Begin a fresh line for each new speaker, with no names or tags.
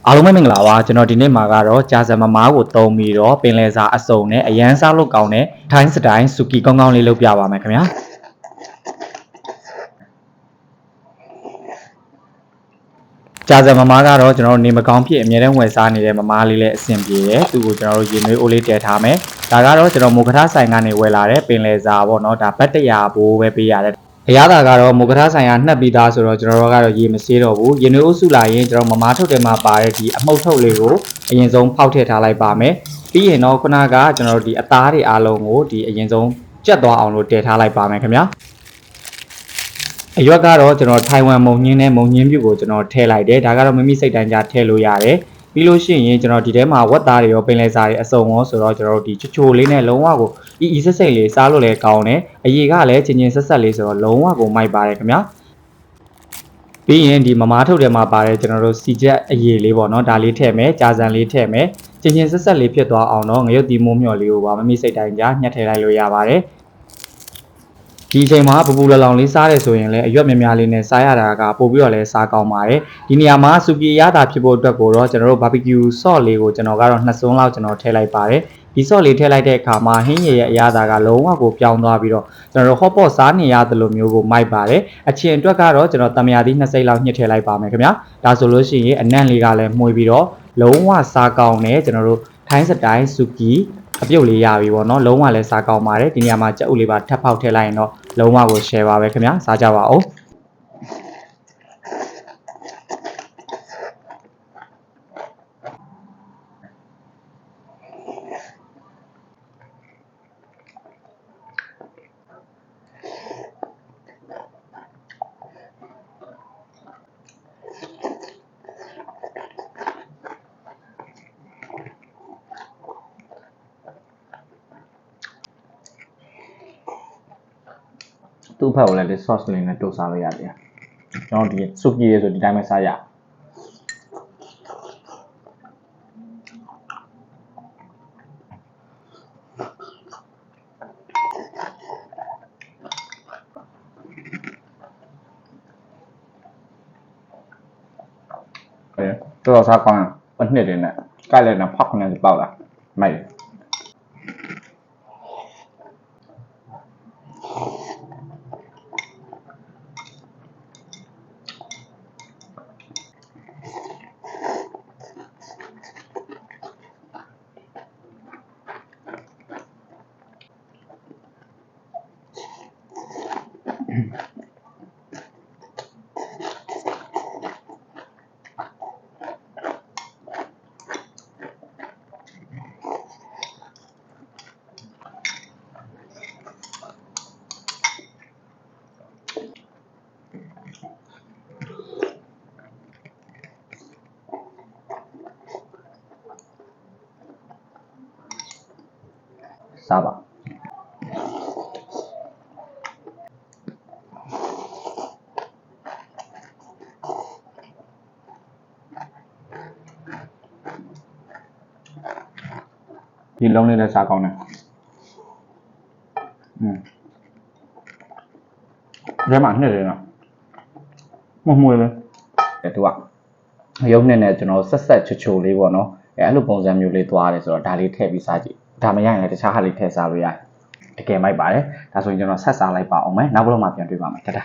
အားလုံးပဲမင်္ဂလာပါကျွန်တော်ဒီနေ့မှာကတော့ကြာစံမမားကိုတုံးပြီးတော့ပင်လယ်စာအစုံနဲ့အရန်စားလို့ကောင်းတဲ့ထိုင်းစတိုင်ဆူကီကောင်းကောင်းလေးလုပ်ပြပါမယ်ခင်ဗျာကြာစံမမားကတော့ကျွန်တော်နေမကောင်းဖြစ်အမြဲတမ်းဝယ်စားနေတဲ့မမားလေးလည်းအဆင်ပြေတယ်သူ့ကိုကျွန်တော်တို့ရေနွေးအိုးလေးတည်ထားမယ်ဒါကတော့ကျွန်တော်မုခထဆိုင်ကနေဝယ်လာတဲ့ပင်လယ်စာပေါ့နော်ဒါဘတ်100ဘိုးပဲပေးရတယ်အရသာကတော့မုခထဆိုင်ကနှက်ပြီးသားဆိုတော့ကျွန်တော်တို့ကတော့ရေမဆေးတော့ဘူးရေနွေးအိုးစုလာရင်ကျွန်တော်မမားထုတ်တယ်မှာပါတဲ့ဒီအမှုတ်ထုတ်လေးကိုအရင်ဆုံးဖောက်ထည့်ထားလိုက်ပါမယ်ပြီးရင်တော့ခုနကကျွန်တော်တို့ဒီအသားတွေအားလုံးကိုဒီအရင်ဆုံးကြက်သွားအောင်လို့တည်ထားလိုက်ပါမယ်ခင်ဗျာအရွက်ကတော့ကျွန်တော်ထိုင်ဝမ်မုံညင်းနဲ့မုံညင်းပြုတ်ကိုကျွန်တော်ထည့်လိုက်တယ်ဒါကတော့မိမိစိတ်တိုင်းကြထည့်လို့ရတယ်ပြီးလို့ရှိရင်ကျွန်တော်ဒီထဲမှာဝက်သားတွေရောပင်လယ်စာတွေအစုံရောဆိုတော့ကျွန်တော်တို့ဒီချိုလေးနဲ့လုံးဝကိုအီဆက်စိတ်လေးစားလို့လည်းကောင်းတယ်အရေကလည်းချင်းချင်းဆက်ဆက်လေးဆိုတော့လုံးဝကိုမိုက်ပါတယ်ခင်ဗျာပြီးရင်ဒီမမားထုတ်ထဲမှာပါတယ်ကျွန်တော်တို့စီချက်အရေလေးပေါ့နော်ဒါလေးထည့်မယ်ကြာစံလေးထည့်မယ်ချင်းချင်းဆက်ဆက်လေးဖြစ်သွားအောင်တော့ငရုတ်တီမိုးမျှော်လေးကိုပါမိမိစိတ်တိုင်းကြညှက်ထည့်လိုက်လို့ရပါတယ်ဒီအချိန်မှာပူပူလောင်လောင်လေးစားရဲဆိုရင်လည်းအရွက်များများလေးနဲ့စားရတာကပို့ပြီးတော့လည်းစားကောင်းပါတယ်ဒီနေရာမှာစူပီရတာဖြစ်ဖို့အတွက်ကိုတော့ကျွန်တော်တို့ barbecue sauce လေးကိုကျွန်တော်ကတော့2စွန်းလောက်ကျွန်တော်ထည့်လိုက်ပါတယ်ဒီ sauce လေးထည့်လိုက်တဲ့အခါမှာဟင်းရည်ရဲ့အရသာကလုံးဝကိုပြောင်းသွားပြီးတော့ကျွန်တော်တို့ hot pot စားနေရတယ်လို့မျိုးကိုမိုက်ပါတယ်အချင်အတွက်ကတော့ကျွန်တော်တမယာသီး2စိမ့်လောက်ညှစ်ထည့်လိုက်ပါမယ်ခင်ဗျာဒါဆိုလို့ရှိရင်အနံ့လေးကလည်းမှုေးပြီးတော့လုံးဝစားကောင်းတယ်ကျွန်တော်တို့ထိုင်းစတိုင်စူကီအပြုတ်လေးရပြီပေါ့နော်လုံးဝလည်းစားကောင်းပါတယ်ဒီနေရာမှာကြက်ဥလေးပါထပ်ဖောက်ထည့်လိုက်ရင်တော့လုံးဝကို share ပါပဲခင်ဗျာစားကြပါဦးသူ့ဖက်ကိုလည်းဒီ sauce လေးနဲ့တိုးစားလို့ရတယ်ကျွန်တော်ဒီစူပီရေဆိုဒီတိုင်းပဲစားရတော်တော်စားကောင်းအနှစ်တွေနဲ့ကြိုက်လိုက်တာဖောက်ခနဲ့ပေါက်လာမိုက်စားပါဒီလုံးလေးလည်းစားကောင်းတယ်ဒီမှာနှစ်တယ်နော်မှုေးပဲသူကရုပ်နဲ့နဲ့ကျွန်တော်ဆက်ဆက်ချိုလေးပေါ့နော်အဲ့လိုပုံစံမျိုးလေးသွားတယ်ဆိုတော့ဒါလေးထည့်ပြီးစားကြည့်ဒါမရရင်လည်းတခြားဟာလေးထည့်စားလို့ရတယ်တကယ်မိုက်ပါတယ်ဒါဆိုရင်ကျွန်တော်ဆက်စားလိုက်ပါအောင်မယ်နောက်ဘက်မှာပြန်တွေ့ပါမယ်တဒါ